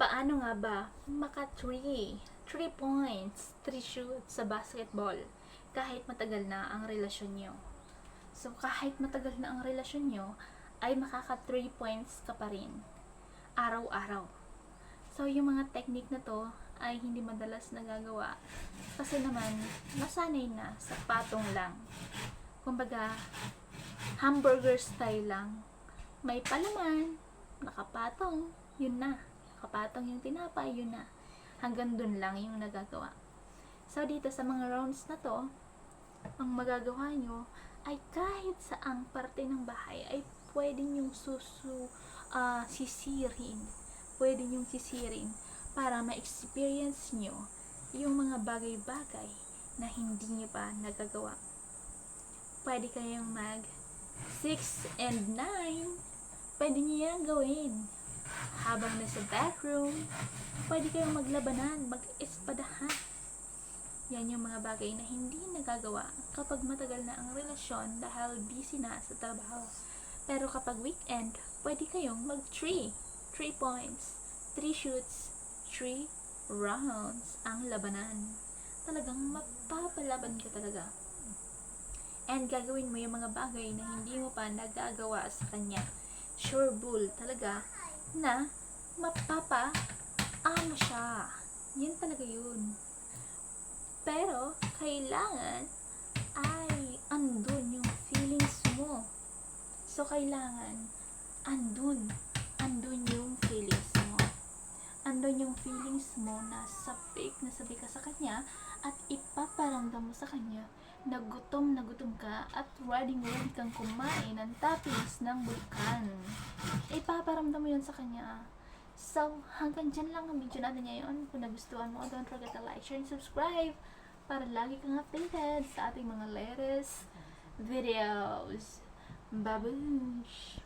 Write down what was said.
Paano nga ba maka 3 points, 3 shoots sa basketball kahit matagal na ang relasyon nyo? So, kahit matagal na ang relasyon nyo, ay makaka 3 points ka pa rin. Araw-araw. So, yung mga technique na to ay hindi madalas nagagawa. Kasi naman, nasanay na sa patong lang. Kumbaga, hamburger style lang. May palaman, nakapatong, yun na. Nakapatong yung tinapay, yun na. Hanggang dun lang yung nagagawa. So, dito sa mga rounds na to, ang magagawa nyo ay kahit saang parte ng bahay ay pwede nyong sisirin. Pwede nyong sisirin para ma-experience nyo yung mga bagay-bagay na hindi nyo pa nagagawa. Pwede kayong mag 6 and 9. Pwede nyo yan gawin. Habang nasa bathroom, pwede kayong maglabanan, mag-espadahan. Yan yung mga bagay na hindi nagagawa kapag matagal na ang relasyon dahil busy na sa trabaho. Pero kapag weekend, pwede kayong mag 3 points, 3 shoots, 3 rounds ang labanan. Talagang mapapalaban ka talaga. And gagawin mo yung mga bagay na hindi mo pa nagagawa sa kanya. Sure bull talaga na mapapa-ano siya. Yun talaga yun. Pero, kailangan ay andun yung feelings mo. So, kailangan andun yung feelings mo. Andun yung feelings mo na sabik ka sa kanya at ipaparamdam mo sa kanya na gutom ka at ready kang kumain ng toppings ng bulkan. Ipaparamdam mo yun sa kanya. So, hanggang dyan lang ang video natin ngayon. Kung nagustuhan mo, don't forget to like, share, and subscribe para lagi kang updated sa ating mga latest videos. Babush!